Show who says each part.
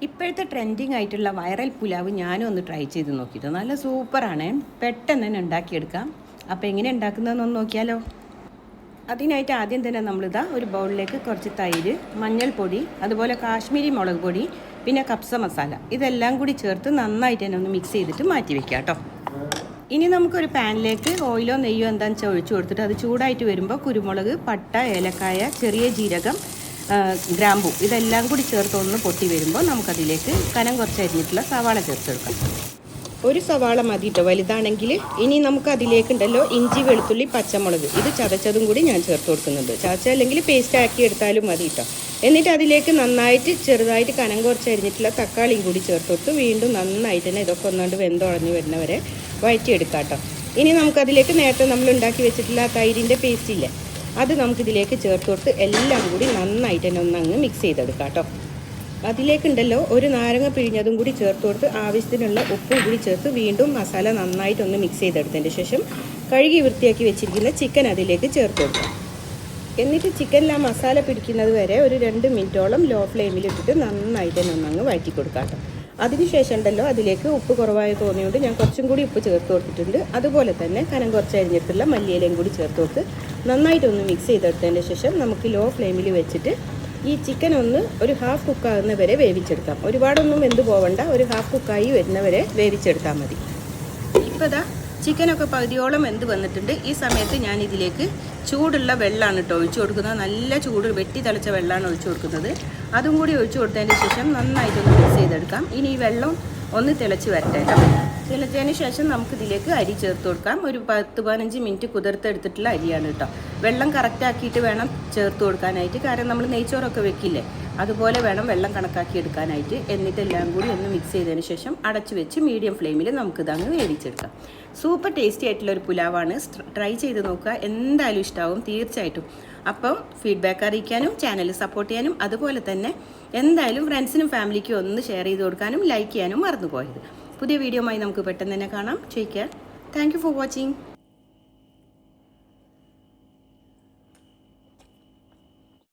Speaker 1: ഇപ്പോഴത്തെ ട്രെൻഡിങ് ആയിട്ടുള്ള വൈറൽ പുലാവ് ഞാനും ഒന്ന് ട്രൈ ചെയ്ത് നോക്കിയിട്ട് നല്ല സൂപ്പറാണ്. പെട്ടെന്ന് തന്നെ ഉണ്ടാക്കിയെടുക്കാം. അപ്പോൾ എങ്ങനെ ഉണ്ടാക്കുന്നതെന്നൊന്ന് നോക്കിയാലോ. അതിനായിട്ട് ആദ്യം തന്നെ നമ്മളിതാ ഒരു ബൗളിലേക്ക് കുറച്ച് തൈര്, മഞ്ഞൾപ്പൊടി, അതുപോലെ കാശ്മീരി മുളക് പൊടി, പിന്നെ കപ്സ മസാല ഇതെല്ലാം കൂടി ചേർത്ത് നന്നായിട്ട് തന്നെ ഒന്ന് മിക്സ് ചെയ്തിട്ട് മാറ്റി വെക്കാം കേട്ടോ. ഇനി നമുക്കൊരു പാനിലേക്ക് ഓയിലോ നെയ്യോ എന്താണെന്ന് വെച്ചാൽ ഒഴിച്ചു കൊടുത്തിട്ട് അത് ചൂടായിട്ട് വരുമ്പോൾ കുരുമുളക്, പട്ട, ഏലക്കായ, ചെറിയ ജീരകം, ഗ്രാമ്പു ഇതെല്ലാം കൂടി ചേർത്ത് ഒന്ന് പൊട്ടി വരുമ്പോൾ നമുക്കതിലേക്ക് കനം കുറച്ച് അരിഞ്ഞിട്ടുള്ള സവാള ചേർത്തെടുക്കാം. ഒരു സവാള മതി കേട്ടോ വലുതാണെങ്കിൽ. ഇനി നമുക്ക് അതിലേക്കുണ്ടല്ലോ ഇഞ്ചി, വെളുത്തുള്ളി, പച്ചമുളക് ഇത് ചതച്ചതും കൂടി ഞാൻ ചേർത്ത് കൊടുക്കുന്നുണ്ട്. ചതച്ച അല്ലെങ്കിൽ പേസ്റ്റ് ആക്കി എടുത്താലും മതി കേട്ടോ. എന്നിട്ട് അതിലേക്ക് നന്നായിട്ട് ചെറുതായിട്ട് കനം കുറച്ച് അരിഞ്ഞിട്ടുള്ള തക്കാളിയും കൂടി ചേർത്ത് കൊടുത്ത് വീണ്ടും നന്നായിട്ട് തന്നെ ഇതൊക്കെ ഒന്നുകൊണ്ട് വെന്തുടഞ്ഞ് വരുന്നവരെ വഴറ്റിയെടുക്കാം കേട്ടോ. ഇനി നമുക്കതിലേക്ക് നേരത്തെ നമ്മൾ ഉണ്ടാക്കി വെച്ചിട്ടുള്ള തൈരിൻ്റെ പേസ്റ്റ് ഇല്ലേ അത് നമുക്കിതിലേക്ക് ചേർത്ത് കൊടുത്ത് എല്ലാം കൂടി നന്നായിട്ട് തന്നെ ഒന്നങ്ങ് മിക്സ് ചെയ്തെടുക്കാം കേട്ടോ. അതിലേക്കുണ്ടല്ലോ ഒരു നാരങ്ങ പിഴിഞ്ഞതും കൂടി ചേർത്ത് കൊടുത്ത് ആവശ്യത്തിനുള്ള ഉപ്പും കൂടി ചേർത്ത് വീണ്ടും മസാല നന്നായിട്ടൊന്ന് മിക്സ് ചെയ്തെടുത്തതിന് ശേഷം കഴുകി വൃത്തിയാക്കി വെച്ചിരിക്കുന്ന ചിക്കൻ അതിലേക്ക് ചേർത്ത് കൊടുക്കാം. എന്നിട്ട് ചിക്കനിൽ ആ മസാല പിടിക്കുന്നത് വരെ ഒരു 2 മിനിറ്റോളം ലോ ഫ്ലെയിമിലിട്ടിട്ട് നന്നായിട്ട് തന്നെ ഒന്നങ്ങ് വഴറ്റി കൊടുക്കാം കേട്ടോ. അതിനുശേഷം ഉണ്ടല്ലോ അതിലേക്ക് ഉപ്പ് കുറവായി തോന്നിയുകൊണ്ട് ഞാൻ കുറച്ചും കൂടി ഉപ്പ് ചേർത്ത് കൊടുത്തിട്ടുണ്ട്. അതുപോലെ തന്നെ കനം കുറച്ച് അരിഞ്ഞിട്ടുള്ള മല്ലിയിലയും കൂടി ചേർത്ത് കൊടുത്ത് നന്നായിട്ടൊന്ന് മിക്സ് ചെയ്തെടുത്തതിന് ശേഷം നമുക്ക് ലോ ഫ്ലെയിമിൽ വെച്ചിട്ട് ഈ ചിക്കൻ ഒന്ന് ഒരു ഹാഫ് കുക്കാകുന്ന വരെ വേവിച്ചെടുക്കാം. ഒരുപാടൊന്നും വെന്ത് പോവണ്ട, ഒരു ഹാഫ് കുക്കായി വരുന്നവരെ വേവിച്ചെടുത്താൽ മതി. ഇപ്പോൾ ഇതാ ചിക്കനൊക്കെ പകുതിയോളം വെന്ത് വന്നിട്ടുണ്ട്. ഈ സമയത്ത് ഞാൻ ഇതിലേക്ക് ചൂടുള്ള വെള്ളമാണ് കേട്ടോ ഒഴിച്ചു കൊടുക്കുന്നത്. നല്ല ചൂട് വെട്ടി തിളച്ച വെള്ളമാണ് ഒഴിച്ചു കൊടുക്കുന്നത്. അതും കൂടി ഒഴിച്ചു കൊടുത്തതിന് ശേഷം നന്നായിട്ടൊന്ന് മിക്സ് ചെയ്തെടുക്കാം. ഇനി ഈ വെള്ളം ഒന്ന് തിളച്ച് വരട്ടെ. തിളച്ചതിന് ശേഷം നമുക്കിതിലേക്ക് അരി ചേർത്ത് കൊടുക്കാം. ഒരു 10-15 മിനിറ്റ് കുതിർത്തെടുത്തിട്ടുള്ള അരിയാണ് കേട്ടോ. വെള്ളം കറക്റ്റാക്കിയിട്ട് വേണം ചേർത്ത് കൊടുക്കാനായിട്ട്. കാരണം നമ്മൾ നെയ്ച്ചോറൊക്കെ വെക്കില്ലേ അതുപോലെ വേണം വെള്ളം കണക്കാക്കി എടുക്കാനായിട്ട്. എന്നിട്ട് എല്ലാം കൂടി ഒന്ന് മിക്സ് ചെയ്തതിന് ശേഷം അടച്ചു വെച്ച് മീഡിയം ഫ്ലെയിമിൽ നമുക്കിതങ്ങ് വേവിച്ചെടുക്കാം. സൂപ്പർ ടേസ്റ്റി ആയിട്ടുള്ള ഒരു പുലാവാണ്. ട്രൈ ചെയ്ത് നോക്കുക, എന്തായാലും ഇഷ്ടമാവും തീർച്ചയായിട്ടും. അപ്പം ഫീഡ്ബാക്ക് അറിയിക്കാനും ചാനൽ സപ്പോർട്ട് ചെയ്യാനും അതുപോലെ തന്നെ എന്തായാലും ഫ്രണ്ട്സിനും ഫാമിലിക്കും ഒന്ന് ഷെയർ ചെയ്ത് കൊടുക്കാനും ലൈക്ക് ചെയ്യാനും മറന്നു പോയത്. പുതിയ വീഡിയോയുമായി നമുക്ക് പെട്ടെന്ന് തന്നെ കാണാം. Take care. Thank you for watching.